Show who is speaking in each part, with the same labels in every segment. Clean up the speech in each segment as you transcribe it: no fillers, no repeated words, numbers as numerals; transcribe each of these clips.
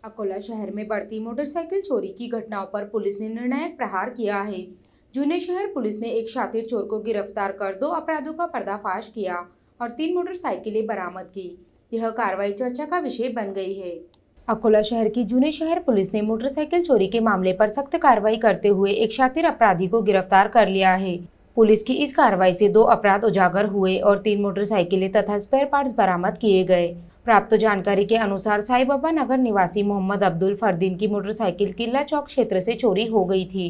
Speaker 1: अकोला शहर में बढ़ती मोटरसाइकिल चोरी की घटनाओं पर पुलिस ने निर्णायक प्रहार किया है। जूने शहर पुलिस ने एक शातिर चोर को गिरफ्तार कर 2 अपराधों का पर्दाफाश किया और 3 मोटरसाइकिलें बरामद की। यह कार्रवाई चर्चा का विषय बन गई है। अकोला शहर की जूने शहर पुलिस ने मोटरसाइकिल चोरी के मामले पर सख्त कार्रवाई करते हुए एक शातिर अपराधी को गिरफ्तार कर लिया है। पुलिस की इस कार्रवाई से 2 अपराध उजागर हुए और 3 मोटरसाइकिलें तथा स्पेयर पार्ट्स बरामद किए गए। प्राप्त जानकारी के अनुसार साई बाबा नगर निवासी मोहम्मद अब्दुल फरदीन की मोटरसाइकिल किला चौक क्षेत्र से चोरी हो गई थी।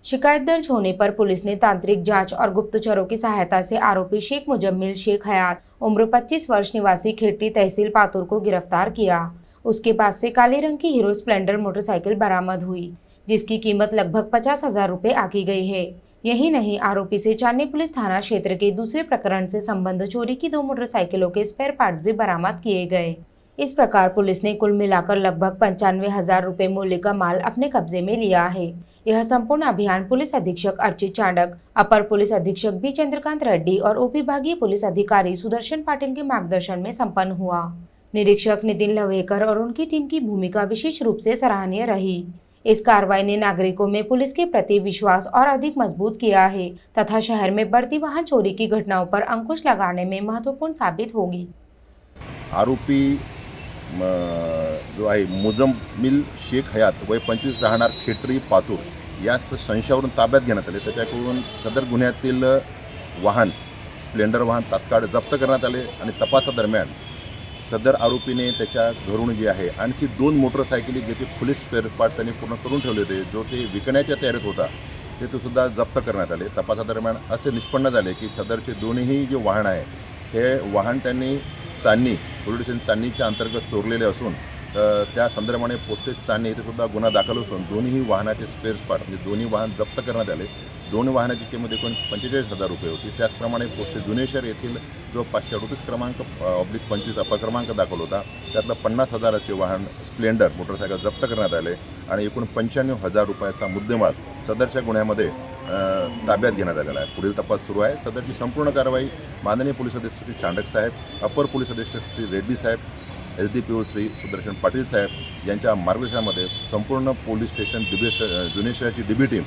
Speaker 1: शिकायत दर्ज होने पर पुलिस ने तांत्रिक जांच और गुप्तचरों की सहायता से आरोपी शेख मुजम्मिल शेख हयात उम्र 25 वर्ष निवासी खेटी तहसील पातुर को गिरफ्तार किया। उसके पास से काले रंग की हीरो स्प्लेंडर मोटरसाइकिल बरामद हुई, जिसकी कीमत लगभग 50,000 रुपये आकी गई है। यही नहीं, आरोपी से चांदनी पुलिस थाना क्षेत्र के दूसरे प्रकरण से संबंध चोरी की 2 मोटरसाइकिलों के स्पेयर पार्ट्स भी बरामद किए गए। इस प्रकार पुलिस ने कुल मिलाकर लगभग 95,000 रुपये मूल्य का माल अपने कब्जे में लिया है। यह संपूर्ण अभियान पुलिस अधीक्षक अर्चित चांडक, अपर पुलिस अधीक्षक बी चंद्रकांत रेड्डी और उपविभागीय पुलिस अधिकारी सुदर्शन पाटिल के मार्गदर्शन में संपन्न हुआ। निरीक्षक नितिन लवेकर और उनकी टीम की भूमिका विशेष रूप से सराहनीय रही। इस कार्रवाई ने नागरिकों में पुलिस के प्रति विश्वास और अधिक मजबूत किया है तथा शहर में बढ़ती वाहन चोरी की घटनाओं पर अंकुश लगाने में महत्वपूर्ण साबित होगी।
Speaker 2: आरोपी जो आहे मुजम्मिल शेख हयात वय 25 राहणार खेटरी पातूर यास संशयावरून ताब्यात घेण्यात आले। त्याच्याकडून सदर गुन्ह्यातील वाहन स्प्लेंडर वाहन तात्काळ जप्त करण्यात आले आणि तपासादरम्यान सदर आरोपीने त्याच्या घरून जे आहे आणखी 2 मोटरसायकली ज्याचे फुल स्पेअर पार्ट त्यांनी पूर्ण करून ठेवले होते, जो ते विकण्याच्या तयारीत होता, ते सुद्धा जप्त करण्यात आले। तपासादरम्यान असे निष्पन्न झाले की सदरचे दोन्ही जे वाहन आहे हे वाहन त्यांनी चांदणी पोलीस स्टेशन चांदणीच्या अंतर्गत चोरलेले असून त्या संदर्भाने पोस्टेज चांदणी येथे सुद्धा गुन्हा दाखल असून दोन्ही वाहनाचे स्पेअर पार्ट म्हणजे दोन्ही वाहन जप्त करण्यात आले। 2 वाहनाची किंमत एकूण 45,000 रुपये होती। त्याचप्रमाणे पोस्टेज जुने शहर येथील जो 538 क्रमांक /25 अपक्रमांक दाखल होता, त्यातलं 50,000चे वाहन स्प्लेंडर मोटरसायकल जप्त करण्यात आले आणि एकूण 95,000 रुपयाचा मुद्देमाल सदरच्या गुन्ह्यामध्ये ताब्यात घेण्यात आलेला आहे। पुढील तपास सुरू आहे। सदरची संपूर्ण कारवाई माननीय पोलीस अधीक्षक श्री चांडक साहेब, अपर पोलीस अधीक्षक श्री रेड्डी साहेब, SDPO श्री सुदर्शन पाटील साहेब यांच्या मार्गदर्शनामध्ये संपूर्ण पोलीस स्टेशन जुने शहराची DB टीम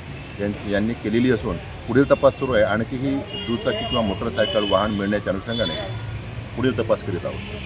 Speaker 2: यांनी केलेली असून पुढील तपास सुरू आहे। आणखीही दुचाकी किंवा मोटरसायकल वाहन मिळण्याच्या अनुषंगाने पुढील तपास करीत आहोत।